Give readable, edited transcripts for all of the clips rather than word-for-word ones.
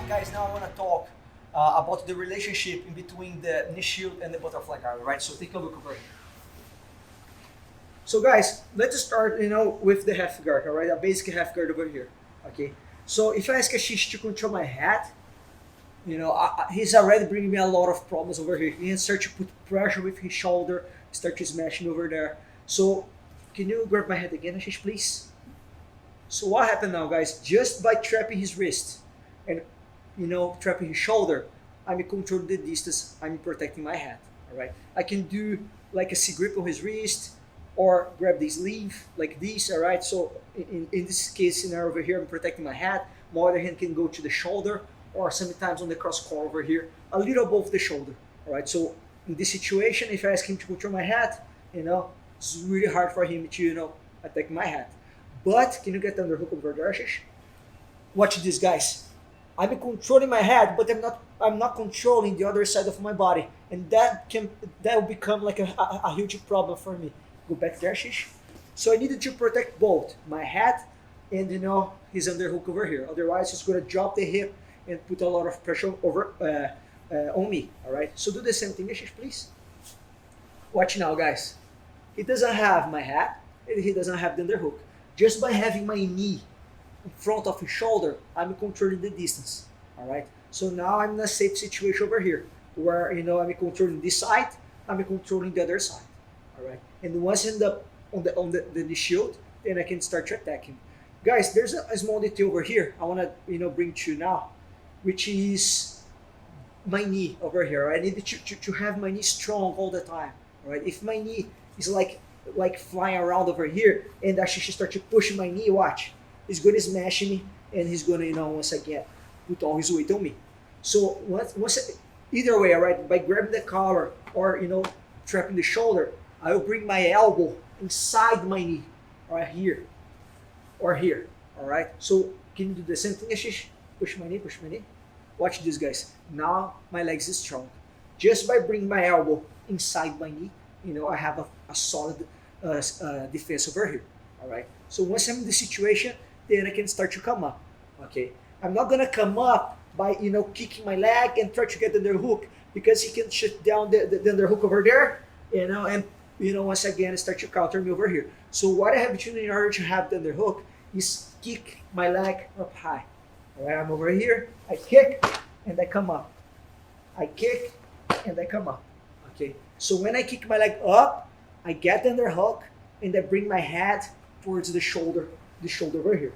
Guys, now I want to talk about the relationship in between the knee shield and the butterfly guard, right? So take a look over here. So guys, let's start, with the half guard, all right? A basic half guard over here, okay? So if I ask Ashish to control my head, he's already bringing me a lot of problems over here. He can start to put pressure with his shoulder, start to smash me over there. So can you grab my head again, Ashish, please? So what happened now, guys? Just by trapping his wrist and trapping his shoulder, I'm controlling the distance. I'm protecting my head. All right. I can do like a C grip on his wrist, or grab the sleeve like this. All right. So in this case scenario over here, I'm protecting my head. My other hand can go to the shoulder, or sometimes on the cross core over here, a little above the shoulder. All right. So in this situation, if I ask him to control my head, it's really hard for him to attack my head. But can you get under hook over there, Ashish? Watch this, guys. I'm controlling my head, but I'm not controlling the other side of my body, and that will become like a huge problem for me. Go back there, Ashish. So I needed to protect both my head and his underhook over here. Otherwise, he's gonna drop the hip and put a lot of pressure over on me. All right. So do the same thing, Ashish, please. Watch now, guys. He doesn't have my head, and he doesn't have the underhook. Just by having my knee in front of his shoulder, I'm controlling the distance. All right. So now I'm in a safe situation over here, where I'm controlling this side, I'm controlling the other side. All right. And once in the on the shield, then I can start to attack him. Guys, there's a small detail over here I want to bring to you now, which is my knee over here. I need to have my knee strong all the time. All right. If my knee is like flying around over here, and actually she start to push my knee, watch, he's gonna smash me, and he's gonna once again put all his weight on me. So either way, all right, by grabbing the collar or trapping the shoulder, I will bring my elbow inside my knee, right here or here. All right. So can you do the same thing, Ashish? Push my knee, push my knee. Watch this, guys. Now my legs is strong. Just by bringing my elbow inside my knee, I have a solid defense over here. All right. So once I'm in the situation, then I can start to come up. Okay. I'm not gonna come up by kicking my leg and try to get the underhook, because he can shut down the underhook over there, and once again start to counter me over here. So what I have to do in order to have the underhook is kick my leg up high. All right. I'm over here. I kick and I come up. I kick and I come up. Okay. So when I kick my leg up, I get the underhook and I bring my head towards the shoulder over here.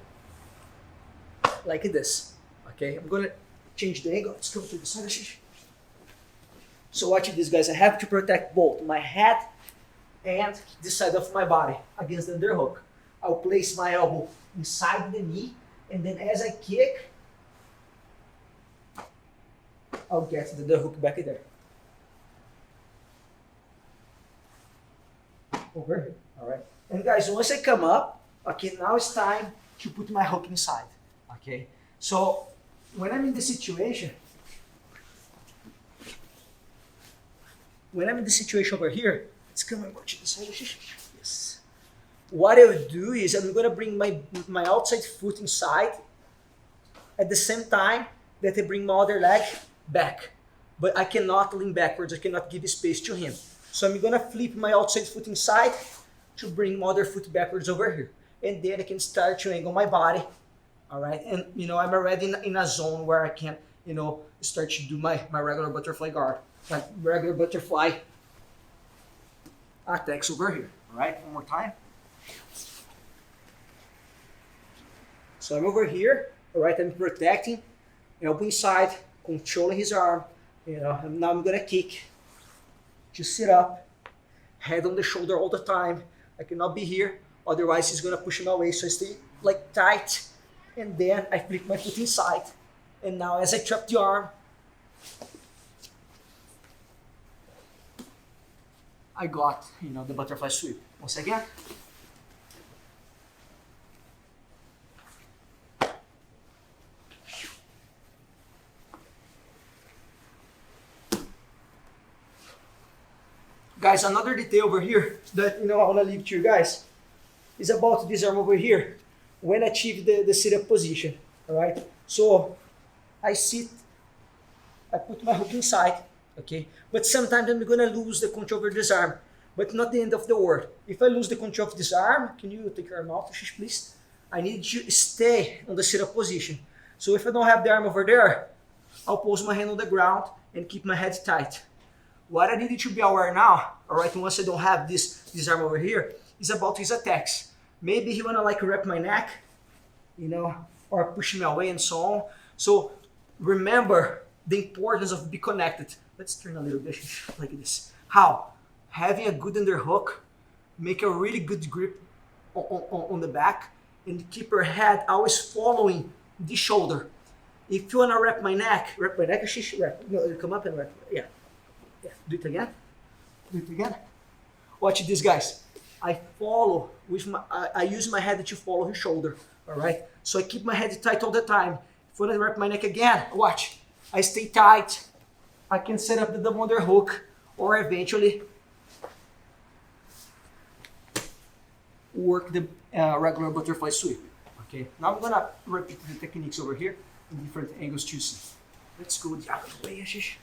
Like this. Okay, I'm gonna change the angle. Let's come to the side. So watch this, guys. I have to protect both my head and this side of my body against the underhook. I'll place my elbow inside the knee, and then as I kick, I'll get the underhook back there. Over here. All right. And guys, once I come up, okay, now it's time to put my hook inside. Okay. So when I'm in the situation, over here, let's come and watch this side. Yes. What I will do is I'm gonna bring my outside foot inside at the same time that I bring my other leg back. But I cannot lean backwards. I cannot give space to him. So I'm gonna flip my outside foot inside to bring my other foot backwards over here. And then I can start to angle my body. All right. And I'm already in a zone where I can, start to do my regular butterfly guard. Like regular butterfly attacks over here. All right. One more time. So I'm over here. All right. I'm protecting, elbow inside, controlling his arm. And now I'm gonna kick. Just sit up, head on the shoulder all the time. I cannot be here, otherwise he's gonna push me away. So I stay like tight, and then I flip my foot inside. And now as I trap the arm, I got the butterfly sweep. Once again. Guys, another detail over here that I want to leave to you guys is about this arm over here when I achieve the sit-up position. All right. So I sit, I put my hook inside, okay? But sometimes I'm gonna lose the control over this arm, but not the end of the world. If I lose the control of this arm, can you take your arm out, Ashish, please? I need you to stay on the sit-up position. So if I don't have the arm over there, I'll pose my hand on the ground and keep my head tight. What I need you to be aware now, all right, once I don't have this arm over here, is about his attacks. Maybe he wanna like wrap my neck, you know, or push me away and so on. So remember the importance of be connected. Let's turn a little bit like this. How? Having a good underhook, make a really good grip on the back, and keep your head always following the shoulder. If you wanna wrap my neck, wrap. No, come up and wrap. Yeah. Do it again. Do it again. Watch this, guys. I follow with my. I use my head to follow his shoulder. All right. So I keep my head tight all the time. If I wanna wrap my neck again, watch. I stay tight. I can set up the double underhook, or eventually work the regular butterfly sweep. Okay, now I'm gonna repeat the techniques over here in different angles to see. Let's go the other way, Ashish.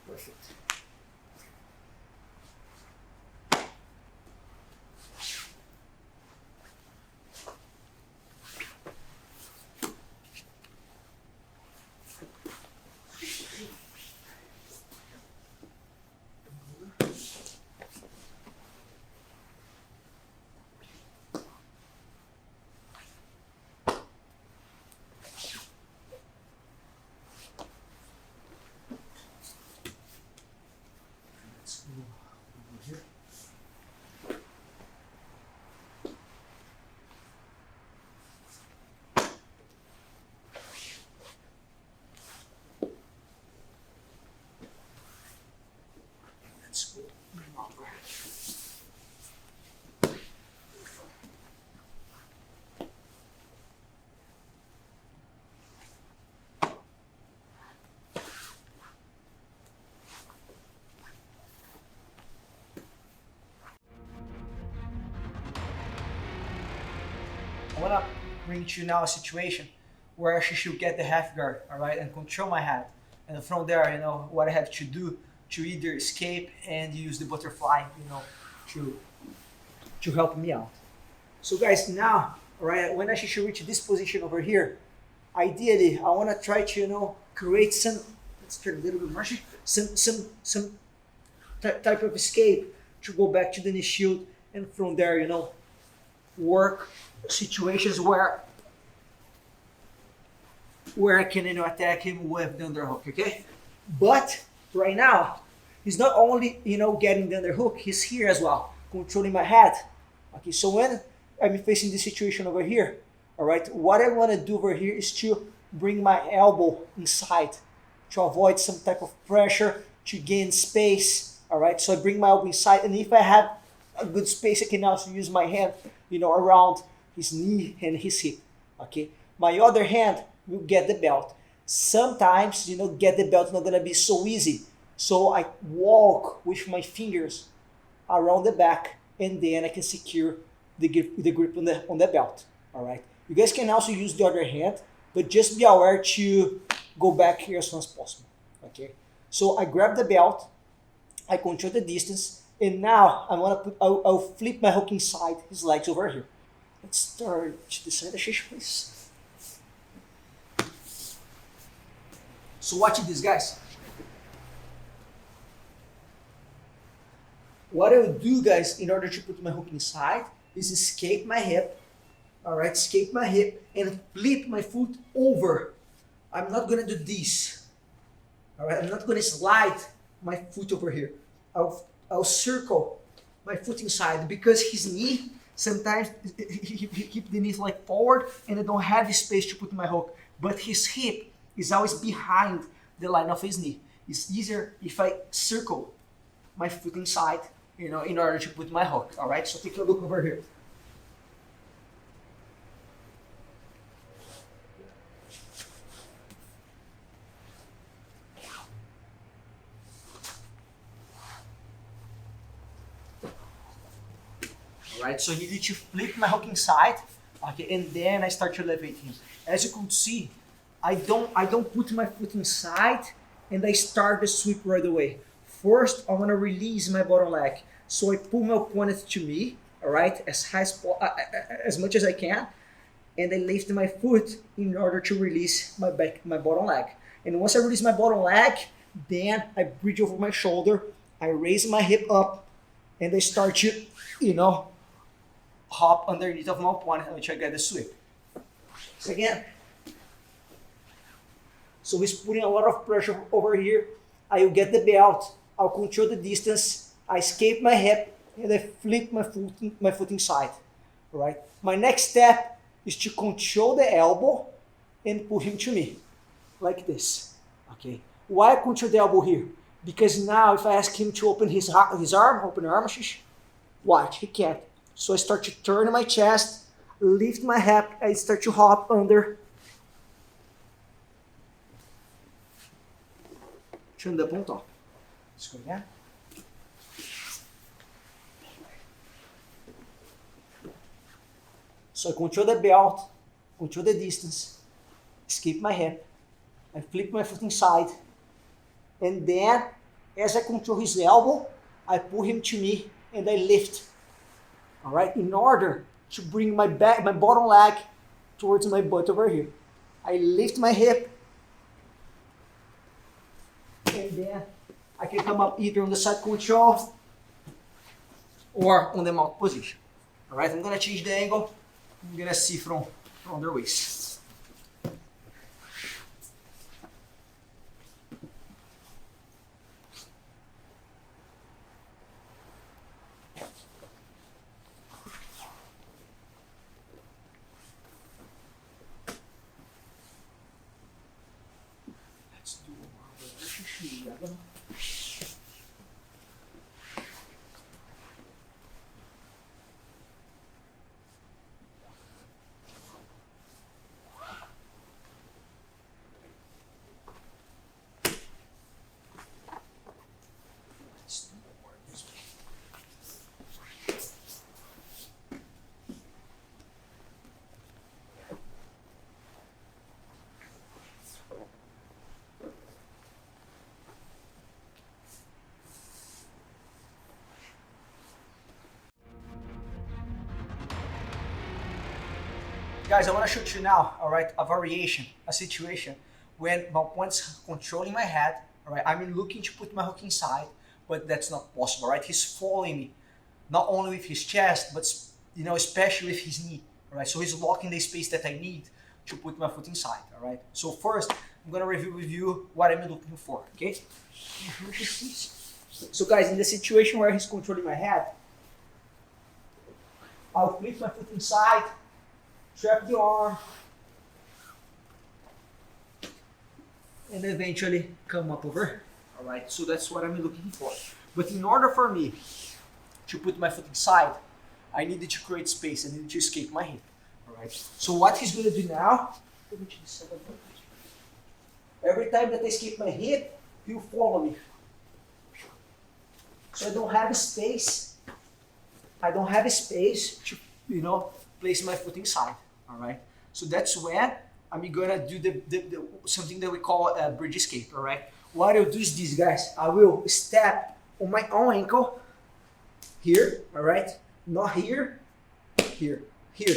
Perfect. I want to bring to you now a situation where she should get the half guard, all right, and control my head. And from there, you know, what I have to do to either escape and use the butterfly, you know, to help me out. So guys, now, all right, when I should reach this position over here, ideally, I want to try to, you know, create some, let's turn a little bit more, some type of escape to go back to the knee shield, and from there, you know, work situations where I can, you know, attack him with the underhook, okay? But right now, he's not only, you know, getting the underhook, he's here as well, controlling my head. Okay, so when I'm facing this situation over here, all right, what I want to do over here is to bring my elbow inside to avoid some type of pressure, to gain space, all right? So I bring my elbow inside, and if I have a good space, I can also use my hand, you know, around his knee and his hip, okay? My other hand will get the belt. Sometimes, you know, get the belt not gonna be so easy. So I walk with my fingers around the back, and then I can secure the grip on the belt, all right? You guys can also use the other hand, but just be aware to go back here as soon as possible, okay? So I grab the belt, I control the distance, and now I want to I'll flip my hook inside his legs over here. Let's start to the side, Ashish, please. So watch this, guys. What I will do, guys, in order to put my hook inside is escape my hip, all right, escape my hip and flip my foot over. I'm not gonna do this, all right, I'm not gonna slide my foot over here. I'll circle my foot inside because his knee, sometimes he keep the knees like forward and I don't have the space to put my hook, but his hip is always behind the line of his knee. It's easier if I circle my foot inside, you know, in order to put my hook, all right? So take a look over here. All right, so you need to flip my hook inside, okay, and then I start to elevate him. As you could see, I don't put my foot inside and I start the sweep right away. First, I want to release my bottom leg. So I pull my opponent to me, all right, as high as much as I can, and I lift my foot in order to release my bottom leg. And once I release my bottom leg, then I bridge over my shoulder, I raise my hip up, and I start to, hop underneath of my opponent until I get the sweep. So again, so he's putting a lot of pressure over here. I will get the belt, I'll control the distance, I escape my hip, and I flip my foot inside. All right. My next step is to control the elbow and pull him to me, like this. Okay. Why I control the elbow here? Because now if I ask him to open his arm, watch, he can't. So I start to turn my chest, lift my hip, I start to hop under. Deixa eu andar para um top. Escolher. So I control the belt, control the distance, escape my hip, I flip my foot inside, and then as I control his elbow, I pull him to me and I lift. All right, in order to bring my bottom leg towards my butt over here. I lift my hip, and then I can come up either on the side control or on the mount position. All right, I'm gonna change the angle. I'm gonna see from their waist. Let's do uma Guys, I want to show you now, all right, a variation, a situation when my opponent's controlling my head, all right, I'm looking to put my hook inside, but that's not possible, right? He's following me, not only with his chest, but especially with his knee, all right? So he's locking the space that I need to put my foot inside, all right? So first, I'm gonna review with you what I'm looking for, okay? So guys, in the situation where he's controlling my head, I'll flip my foot inside, trap the arm, and eventually come up over. All right, so that's what I'm looking for. But in order for me to put my foot inside, I needed to create space. I needed to escape my hip. All right. So what he's gonna do now? Every time that I escape my hip, he'll follow me. So I don't have space. I don't have space to, place my foot inside. All right. So that's when I'm gonna do the something that we call a bridge escape. All right. What I'll do is this, guys. I will step on my own ankle here. All right. Not here. Here. Here.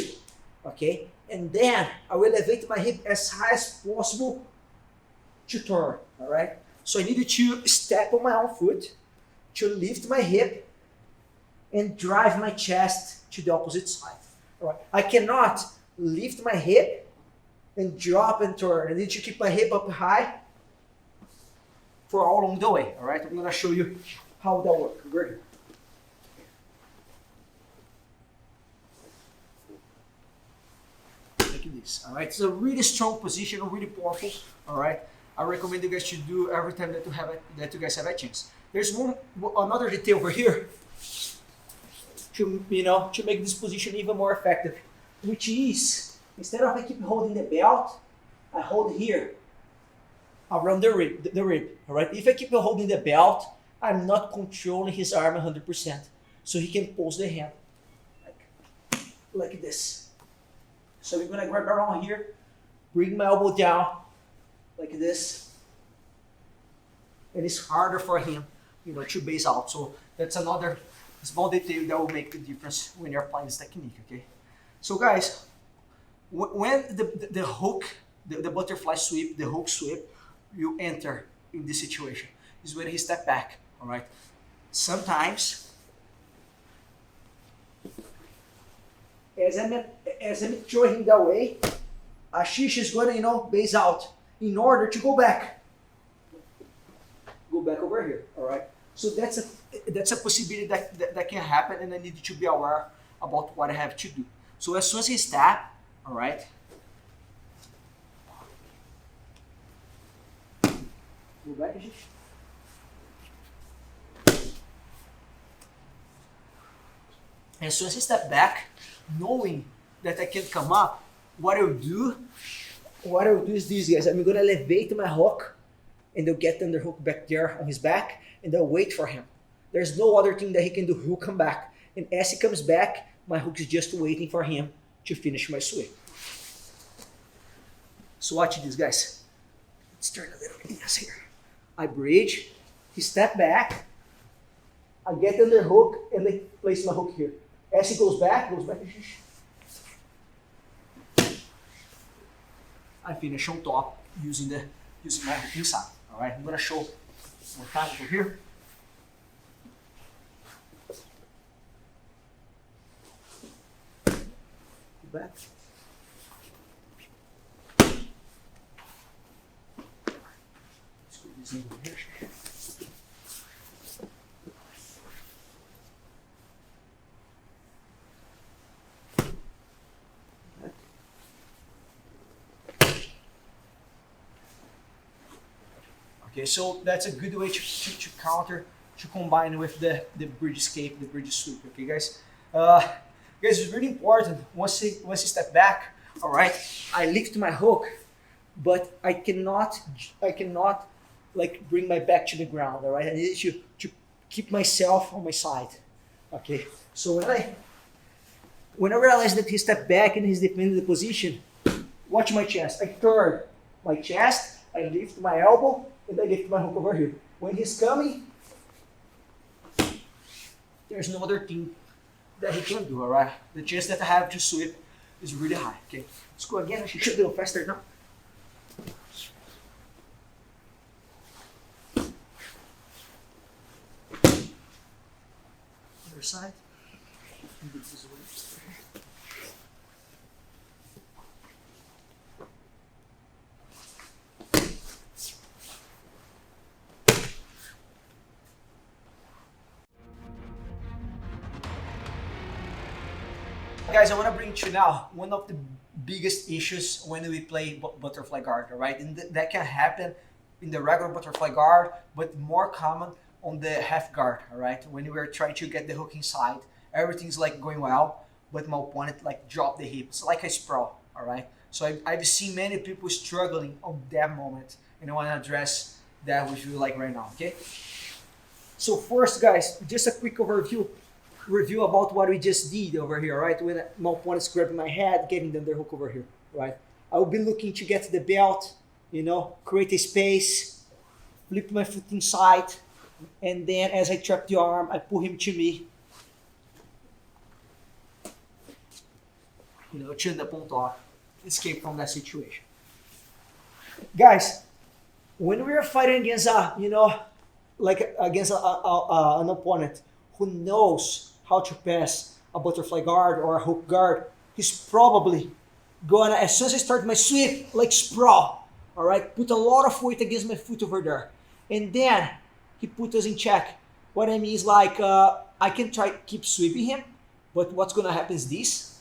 Okay. And then I will elevate my hip as high as possible to turn. All right. So I needed to step on my own foot to lift my hip and drive my chest to the opposite side. All right. I cannot lift my hip and drop and turn. I need to keep my hip up high for all along the way. All right. I'm gonna show you how that works. Ready? Like this. All right. It's a really strong position, really powerful. All right. I recommend you guys to do every time that you guys have a chance. There's another detail over here to make this position even more effective, which is instead of I keep holding the belt, I hold here around the rib. All right. If I keep holding the belt, I'm not controlling his arm 100%, so he can pose the hand like this. So we're gonna grab around here, bring my elbow down, like this, and it's harder for him, to base out. So that's another small detail that will make the difference when you're applying this technique. Okay. So guys, when the hook, the butterfly sweep, the hook sweep, you enter in this situation is when he step back. All right. Sometimes, as I'm throwing him that way, Ashish is going to base out in order to go back over here. All right. So that's a possibility that can happen, and I need to be aware about what I have to do. So as soon as he step, all right, go back, Ashish. As soon as he step back, knowing that I can come up, what I'll do is this, guys. I'm gonna elevate my hook, and they'll get the underhook back there on his back, and they'll wait for him. There's no other thing that he can do. He'll come back, and as he comes back, my hook is just waiting for him to finish my sweep. So watch this, guys. Let's turn a little bit here. I bridge, he step back, I get the underhook, and I place my hook here. As he goes back, I finish on top using my hook inside. All right, I'm gonna show more time over here. Go back. Screw this in over here. Okay, so that's a good way to counter, to combine with the bridge escape, the bridge sweep. Okay, guys. Guys, it's really important. Once you step back, all right, I lift my hook, but I cannot like bring my back to the ground. All right, I need to keep myself on my side. Okay, so when I realize that he stepped back and he's defending the position, watch my chest. I turn my chest, I lift my elbow, and I lift my hook over here. When he's coming, there's no other thing that he can do, all right? The chance that I have to sweep is really high, okay? Let's go again. I should do a little faster now. Other side. Guys, I want to bring to you now one of the biggest issues when we play butterfly guard, all right? And that can happen in the regular butterfly guard, but more common on the half guard, all right? When we're trying to get the hook inside, everything's like going well, but my opponent like drop the hip. It's like a sprawl, all right? So I've seen many people struggling on that moment, and I want to address that with you like right now, okay? So first, guys, just a quick review about what we just did over here, right? When my opponent's grabbing my head, getting the underhook over here, right? I will be looking to get to the belt, create a space, flip my foot inside, and then as I trap the arm, I pull him to me. Chin up on top, escape from that situation. Guys, when we are fighting against against an opponent who knows how to pass a butterfly guard or a hook guard, he's probably gonna, as soon as I start my sweep, like sprawl, all right, put a lot of weight against my foot over there, and then he put us in check. What I mean is like, I can try to keep sweeping him, but what's gonna happen is this,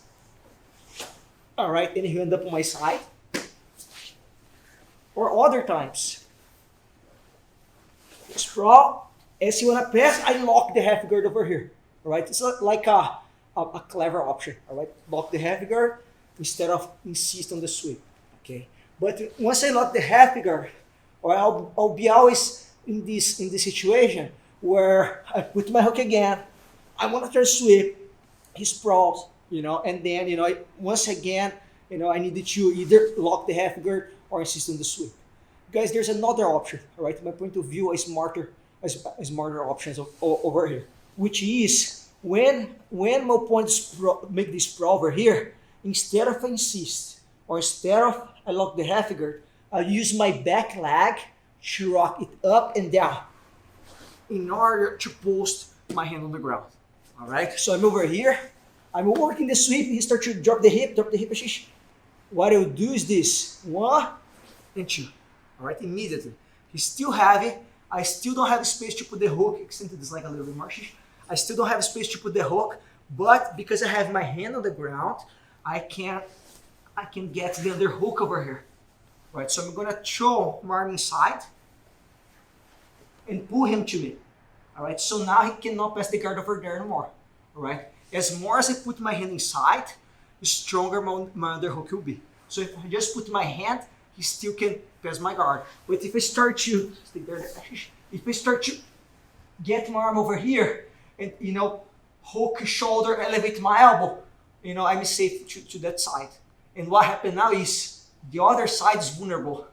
all right, and he'll end up on my side. Or other times, sprawl, as you wanna pass, I lock the half guard over here. All right, it's like a clever option. All right, lock the half guard instead of insist on the sweep. Okay, but once I lock the half guard, or I'll be always in this situation where I put my hook again. I want to try to sweep. He sprawls, and then once again, I needed to either lock the half guard or insist on the sweep. guys, there's another option, all right? My point of view, a smarter options over here, which is when my opponents make this pro over here, instead of insist or instead of I lock the half guard, I'll use my back leg to rock it up and down in order to post my hand on the ground. All right, so I'm over here. I'm working the sweep. He starts to drop the hip. What I'll do is this: 1 and 2. All right, immediately. He's still heavy. I still don't have space to put the hook. Extended this leg a little bit more. I still don't have space to put the hook, but because I have my hand on the ground, I can get the other hook over here. All right, so I'm gonna throw my arm inside and pull him to me. All right, so now he cannot pass the guard over there anymore. All right, as more as I put my hand inside, the stronger my other hook will be. So if I just put my hand, he still can pass my guard. But if I start to get my arm over here and hook shoulder, elevate my elbow, I'm safe to that side. And what happened now is the other side is vulnerable.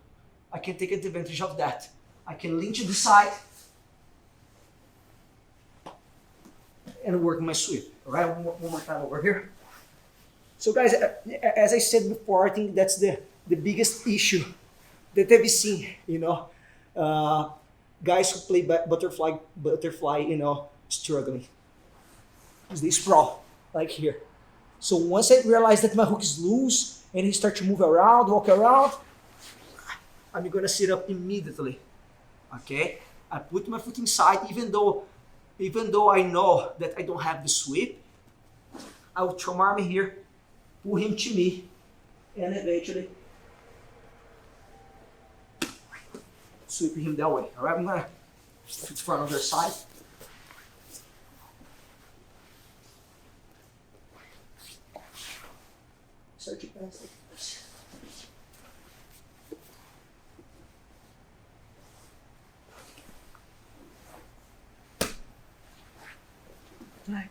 I can take advantage of that. I can lean to the side and work my sweep. All right, one more time over here. So guys, as I said before, I think that's the biggest issue that I've seen, guys who play butterfly, struggling. Is this sprawl, like here. So once I realize that my hook is loose and he starts to move around, walk around, I'm gonna sit up immediately, okay? I put my foot inside, even though I know that I don't have the sweep, I will throw my arm here, pull him to me, and eventually sweep him that way. All right, I'm gonna switch for another side. Start to pass like this. Right.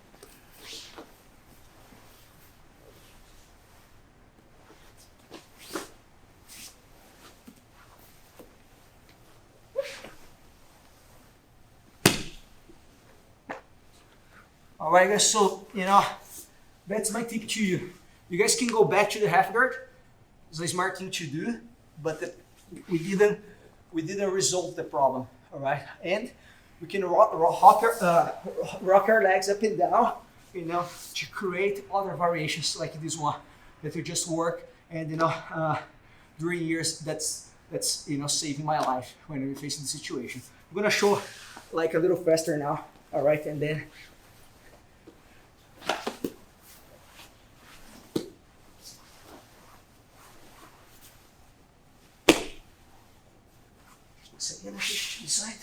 All right, guys. So that's my tip to you. You guys can go back to the half guard. It's a smart thing to do, but we didn't resolve the problem. All right, and we can rock our legs up and down, to create other variations like this one that will just work. And during years, that's saving my life when we're facing the situation. I'm gonna show like a little faster now. All right, and then. Again, I shift to the side.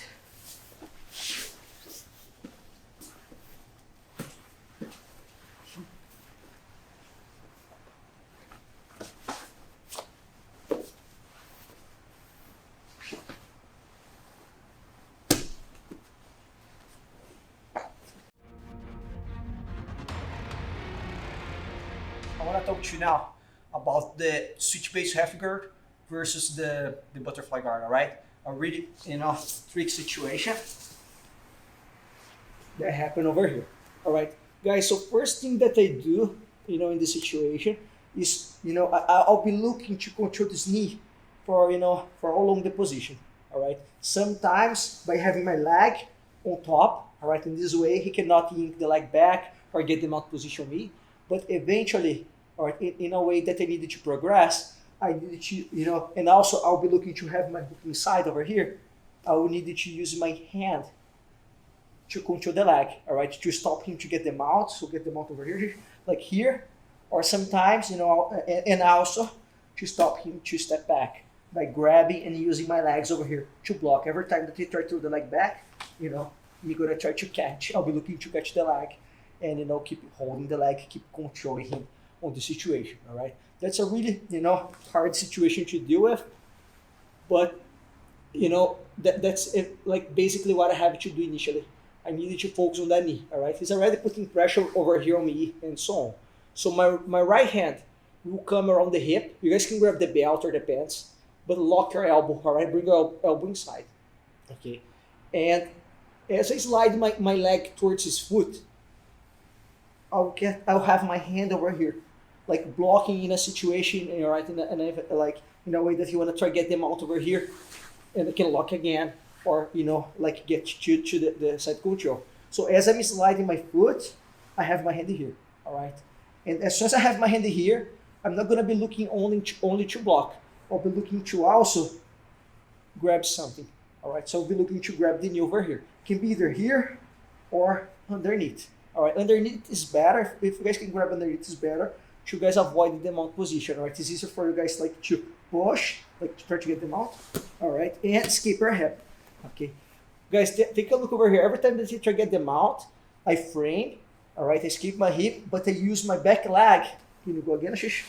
I want to talk to you now about the switch base half guard versus the butterfly guard, all right? A really, tricky situation that happened over here. All right, guys. So first thing that I do, in this situation is, I'll be looking to control this knee for how long the position. All right. Sometimes by having my leg on top, all right, in this way he cannot yank the leg back or get the mount position on me. But eventually, all right, in a way that I needed to progress, I needed to, and also I'll be looking to have my hook inside over here. I will need to use my hand to control the leg, all right, to stop him to get the mount, so get the mount over here, like here, or sometimes, and also to stop him to step back by grabbing and using my legs over here to block. Every time that he tries to throw the leg back, you're gonna try to catch. I'll be looking to catch the leg and, keep holding the leg, keep controlling him on the situation, all right? That's a really, hard situation to deal with, but, that's it, like basically what I have to do initially. I needed to focus on that knee, all right? He's already putting pressure over here on me and so on. So my right hand will come around the hip. You guys can grab the belt or the pants, but lock your elbow, all right? Bring your elbow inside, okay? And as I slide my leg towards his foot, I'll have my hand over here, like blocking in a situation, all right, like in a way that you want to try to get them out over here, and I can lock again, or like get to the side control. So as I'm sliding my foot, I have my hand here, all right. And as soon as I have my hand here, I'm not gonna be looking only to block. I'll be looking to also grab something, all right. So I'll be looking to grab the knee over here. It can be either here or underneath. All right, underneath is better. If you guys can grab underneath, is better. You guys avoid the mount position. All right, it's easier for you guys like to push, like to try to get them out. All right, and skip your hip. Okay, guys, take a look over here. Every time that you try to get them out, I frame. All right, I skip my hip, but I use my back leg. Can you go again, Ashish?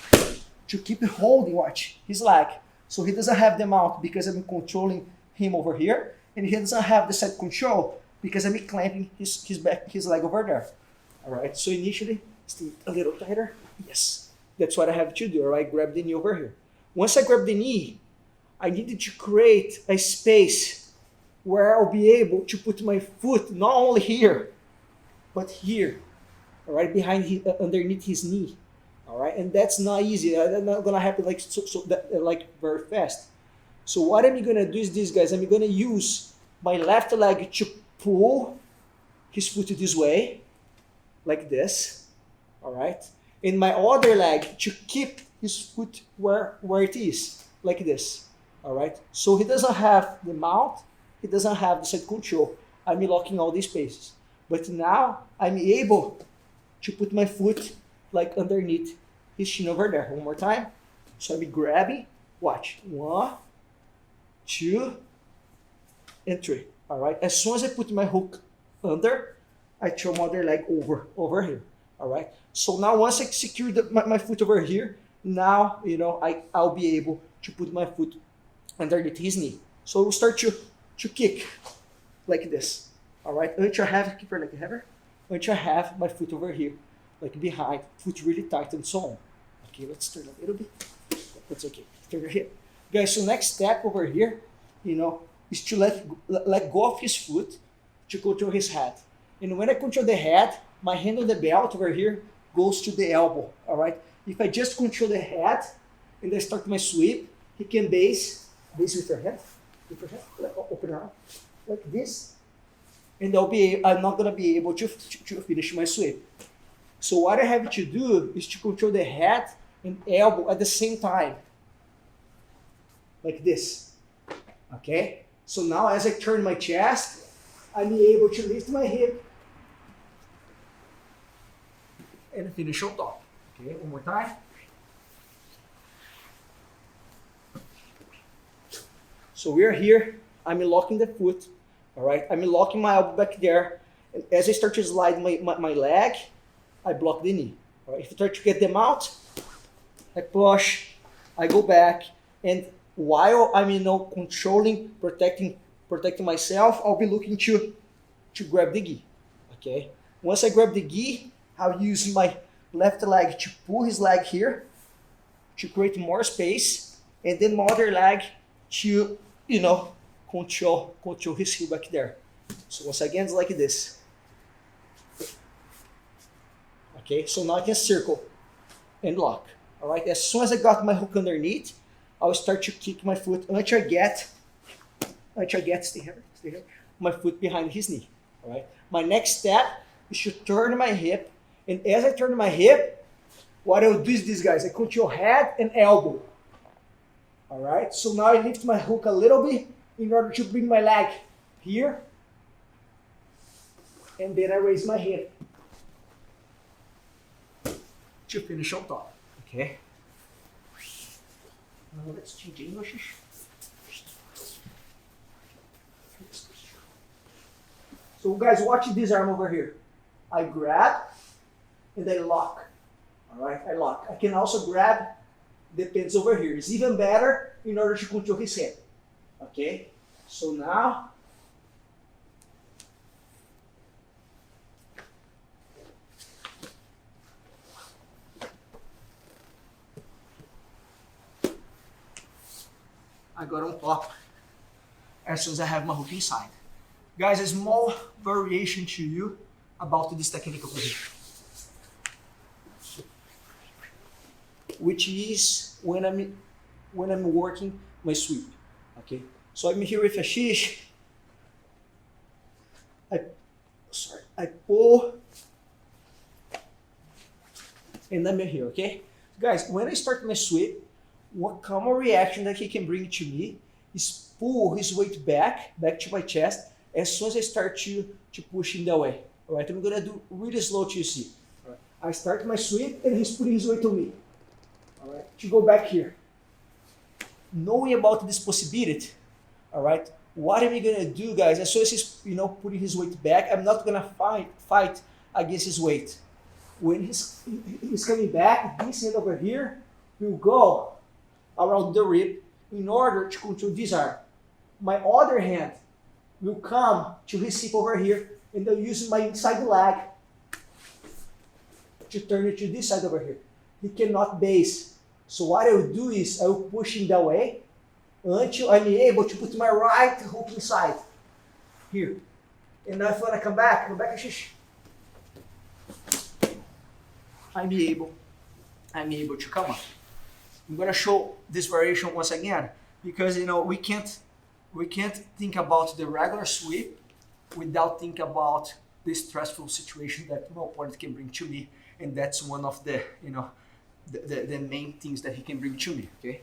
To keep holding, watch, his leg. So he doesn't have them out because I'm controlling him over here, and he doesn't have the side control because I'm clamping his leg over there. All right, so initially, stay a little tighter. Yes, that's what I have to do. All right, grab the knee over here. Once I grab the knee, I needed to create a space where I'll be able to put my foot not only here, but here. All right, underneath his knee. All right, and that's not easy. That's not gonna happen like very fast. So what I'm gonna do is this, guys. I'm gonna use my left leg to pull his foot this way, like this. All right, and my other leg to keep his foot where it is, like this. All right, so he doesn't have the mount, he doesn't have the side control. I'm locking all these spaces, but now I'm able to put my foot like underneath his shin over there. One more time. So I'm grabbing, watch, 1, 2, and 3. All right, as soon as I put my hook under, I throw my other leg over here. All right, so now once I secure my foot over here, now I'll be able to put my foot underneath his knee. So we'll start to kick like this. All right, until I have, keep her like ever, until I have my foot over here, like behind, foot really tight and so on. Okay, let's turn a little bit. That's okay. Turn your hip, guys. So next step over here, is to let go of his foot to control his head. And when I control the head, my hand on the belt over here goes to the elbow. All right. If I just control the head and I start my sweep, he can base with your head. With your head, open her up like this, and I'm not gonna be able to finish my sweep. So what I have to do is to control the head and elbow at the same time, like this. Okay. So now as I turn my chest, I'm able to lift my hip and finish on top. Okay, one more time. So we're here, I'm locking the foot, all right? I'm locking my elbow back there, and as I start to slide my leg, I block the knee. All right? If I try to get them out, I push, I go back, and while I'm controlling, protecting myself, I'll be looking to grab the gi. Okay. Once I grab the gi, I'll use my left leg to pull his leg here to create more space, and then my other leg to control his heel back there. So once again, it's like this. Okay, so now I can circle and lock. All right, as soon as I got my hook underneath, I'll start to kick my foot until I get, stay here, my foot behind his knee. All right, my next step is to turn my hip, and as I turn my hip, what I'll do is this, guys, I control head and elbow. All right, so now I lift my hook a little bit in order to bring my leg here, and then I raise my hip to finish on top. Okay. Now let's change English. So guys, watch this arm over here. I grab and I lock. All right, I lock. I can also grab the pins over here. It's even better in order to control his head. Okay, so now I got on top as soon as I have my hook inside. Guys, a small variation to you about this technique over here, which is when I'm working my sweep. Okay, so I'm here with a shish. I pull, and I'm here. Okay, guys, when I start my sweep, one common reaction that he can bring to me is pull his weight back to my chest as soon as I start to push him that way. All right, I'm gonna do really slow to you see. All right. I start my sweep and he's putting his weight on me. All right, to go back here. Knowing about this possibility, all right, what am I gonna do, guys? As soon as he's putting his weight back, I'm not gonna fight against his weight. When he's coming back, this hand over here will go around the rib in order to control this arm. My other hand will come to his hip over here, and I'll use my inside leg to turn it to this side over here. He cannot base. So what I will do is I will push him that way until I'm able to put my right hook inside here. And now if I come back, I'm able to come up. I'm gonna show this variation once again because we can't think about the regular sweep without thinking about the stressful situation that my opponent can bring to me, and that's one of the the main things that he can bring to me. Okay.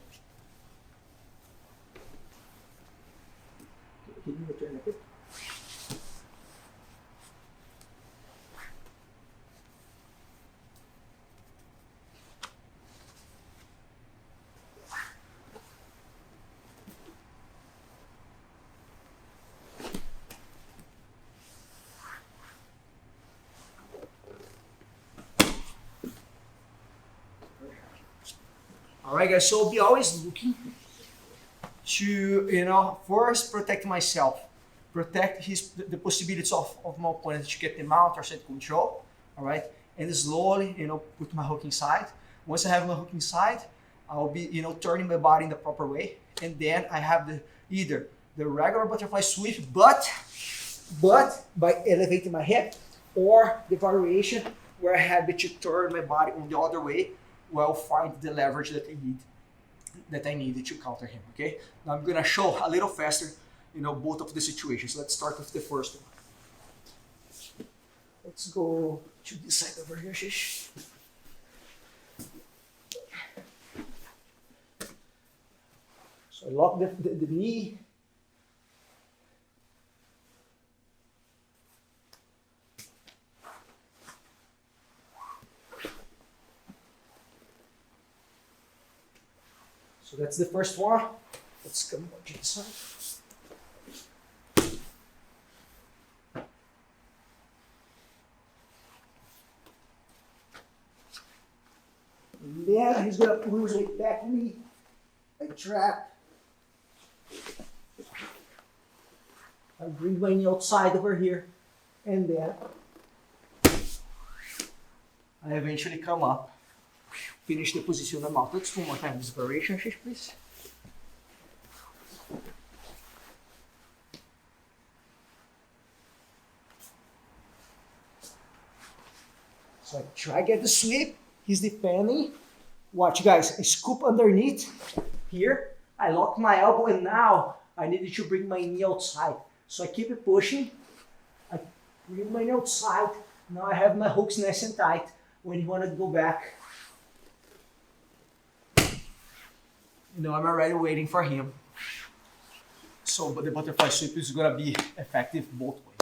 Can you return it? All right, guys, so be always looking to, first protect myself, protect the possibilities of my opponent to get them out or set control, all right? And slowly, put my hook inside. Once I have my hook inside, I'll be, turning my body in the proper way. And then I have either the regular butterfly sweep, but by elevating my hip, or the variation where I have to turn my body on the other way, will find the leverage that I needed to counter him. Okay, now I'm gonna show a little faster, both of the situations. Let's start with the first one. Let's go to this side over here, Shish. So I lock the knee. So that's the first one. Let's come over to this side. And then he's gonna pull his weight back to me. I trap. I bring my knee outside over here. And then I eventually come up. Finish the position of the mouth. Let's do one more time this variation, please. So I try to get the sweep. He's defending. Watch, guys. I scoop underneath here. I lock my elbow, and now I needed to bring my knee outside. So I keep it pushing. I bring my knee outside. Now I have my hooks nice and tight. When you want to go back, I'm already waiting for him. So, but the butterfly sweep is gonna be effective both ways.